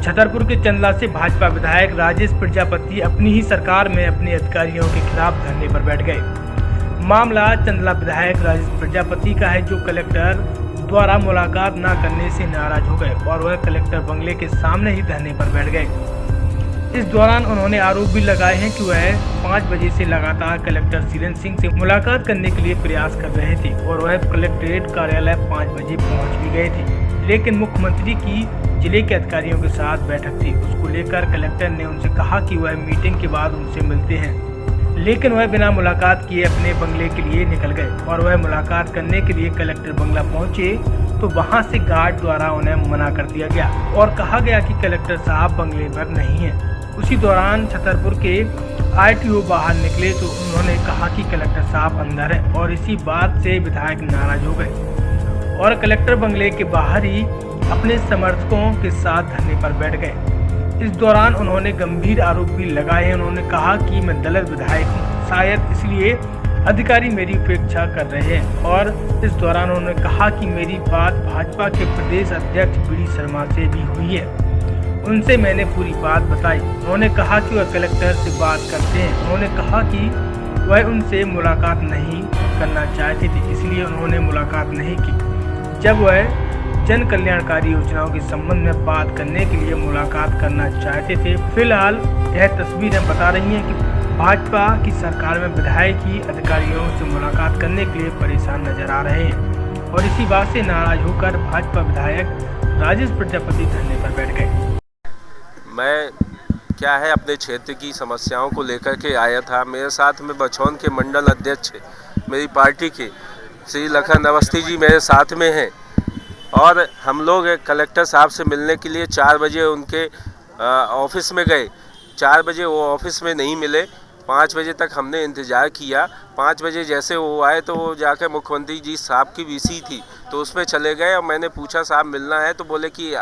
छतरपुर के चंदला से भाजपा विधायक राजेश प्रजापति अपनी ही सरकार में अपने अधिकारियों के खिलाफ धरने पर बैठ गए। मामला चंदला विधायक राजेश प्रजापति का है, जो कलेक्टर द्वारा मुलाकात न करने से नाराज हो गए और वह कलेक्टर बंगले के सामने ही धरने पर बैठ गए। इस दौरान उन्होंने आरोप भी लगाए हैं कि वह 5 बजे से लगातार कलेक्टर सीरन सिंह से मुलाकात करने के लिए प्रयास कर रहे थे और वह कलेक्ट्रेट कार्यालय 5 बजे पहुंच भी गए थे, लेकिन मुख्यमंत्री की जिले के अधिकारियों के साथ बैठक थी। उसको लेकर कलेक्टर ने उनसे कहा कि वह मीटिंग के बाद उनसे मिलते हैं, लेकिन वह बिना मुलाकात किए अपने बंगले के लिए निकल गए और वह मुलाकात करने के लिए कलेक्टर बंगला पहुंचे तो वहां से गार्ड द्वारा उन्हें मना कर दिया गया और कहा गया कि कलेक्टर साहब बंगले पर नहीं है। उसी दौरान छतरपुर के आरटीओ बाहर निकले तो उन्होंने कहा कि कलेक्टर साहब अंदर है और इसी बात से विधायक नाराज हो गए और कलेक्टर बंगले के बाहर ही अपने समर्थकों के साथ धरने पर बैठ गए। इस दौरान उन्होंने गंभीर आरोप भी लगाए। उन्होंने कहा कि मैं दलित विधायक हूं, शायद इसलिए अधिकारी मेरी उपेक्षा कर रहे हैं और इस दौरान उन्होंने कहा कि मेरी बात भाजपा के प्रदेश अध्यक्ष बी डी शर्मा से भी हुई है, उनसे मैंने पूरी बात बताई। उन्होंने कहा कि वह कलेक्टर से बात करते हैं। उन्होंने कहा कि वह उनसे मुलाकात नहीं करना चाहते थे, इसलिए उन्होंने मुलाकात नहीं की। जब वह जन कल्याणकारी योजनाओं के संबंध में बात करने के लिए मुलाकात करना चाहते थे। फिलहाल यह तस्वीरें बता रही हैं कि भाजपा की सरकार में विधायक ही अधिकारियों से मुलाकात करने के लिए परेशान नजर आ रहे हैं और इसी बात से नाराज होकर भाजपा विधायक राजेश प्रजापति धरने पर बैठ गए। मैं क्या है अपने क्षेत्र की समस्याओं को लेकर के आया था। मेरे साथ में बछौन के मंडल अध्यक्ष मेरी पार्टी के श्री लखन अवस्थी जी मेरे साथ में हैं और हम लोग कलेक्टर साहब से मिलने के लिए 4 बजे उनके ऑफिस में गए। 4 बजे वो ऑफिस में नहीं मिले। 5 बजे तक हमने इंतज़ार किया। 5 बजे जैसे वो आए तो वो जाकर मुख्यमंत्री जी साहब की वीसी थी तो उसमें चले गए और मैंने पूछा साहब मिलना है तो बोले कि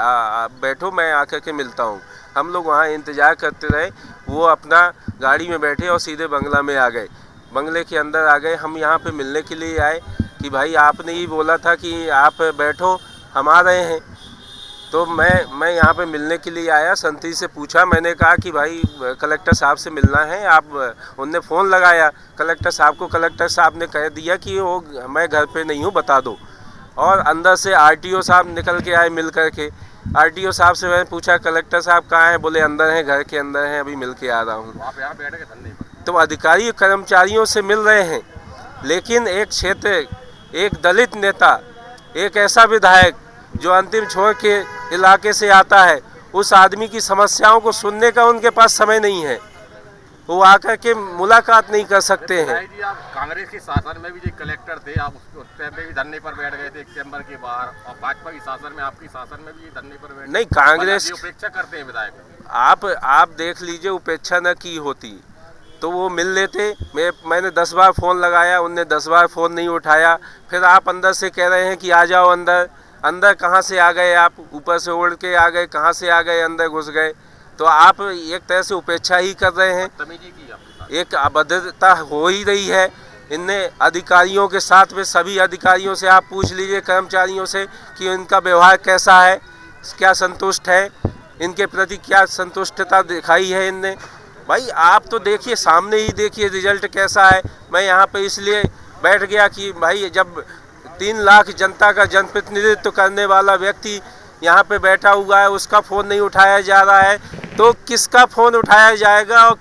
बैठो मैं आकर के मिलता हूँ। हम लोग वहाँ इंतज़ार करते रहे। वो अपना गाड़ी में बैठे और सीधे बंगला में आ गए। बंगले के अंदर आ गए। हम यहाँ पे मिलने के लिए आए कि भाई आपने ही बोला था कि आप बैठो, हम आ रहे हैं। तो मैं यहाँ पे मिलने के लिए आया। संतरी से पूछा, मैंने कहा कि भाई कलेक्टर साहब से मिलना है। आप उनने फ़ोन लगाया कलेक्टर साहब को। कलेक्टर साहब ने कह दिया कि वो मैं घर पे नहीं हूँ, बता दो। और अंदर से आरटीओ साहब निकल के आए मिल कर के। आरटीओ साहब से मैंने पूछा कलेक्टर साहब कहाँ हैं? बोले अंदर हैं, घर के अंदर हैं, अभी मिल के आ रहा हूँ। आप यहाँ बैठ के धरने पर? तो अधिकारी कर्मचारियों से मिल रहे हैं, लेकिन एक क्षेत्र, एक दलित नेता, एक ऐसा विधायक जो अंतिम छोर के इलाके से आता है, उस आदमी की समस्याओं को सुनने का उनके पास समय नहीं है। वो आकर के मुलाकात नहीं कर सकते हैं। जी, आप कांग्रेस के शासन में भी जो कलेक्टर थे, आप उस टाइम पे भी धरने पर बैठ गए थे एक चैम्बर के बाहर, और भाजपा की शासन में, आपकी शासन में भी धरने पर बैठ नहीं, कांग्रेस उपेक्षा करते हैं विधायक। आप देख लीजिए, उपेक्षा न की होती तो वो मिल लेते। मैंने 10 बार फ़ोन लगाया, उनने 10 बार फ़ोन नहीं उठाया। फिर आप अंदर से कह रहे हैं कि आ जाओ अंदर। अंदर कहाँ से आ गए आप? ऊपर से उड़ के आ गए, कहाँ से आ गए? अंदर घुस गए। तो आप एक तरह से उपेक्षा ही कर रहे हैं। एक अभद्रता हो ही रही है। इनने अधिकारियों के साथ में, सभी अधिकारियों से आप पूछ लीजिए, कर्मचारियों से, कि इनका व्यवहार कैसा है, क्या संतुष्ट है, इनके प्रति क्या संतुष्टता दिखाई है इनने। भाई आप तो देखिए, सामने ही देखिए रिजल्ट कैसा है। मैं यहाँ पे इसलिए बैठ गया कि भाई जब 3 लाख जनता का जनप्रतिनिधित्व करने वाला व्यक्ति यहाँ पे बैठा हुआ है, उसका फ़ोन नहीं उठाया जा रहा है तो किसका फ़ोन उठाया जाएगा? और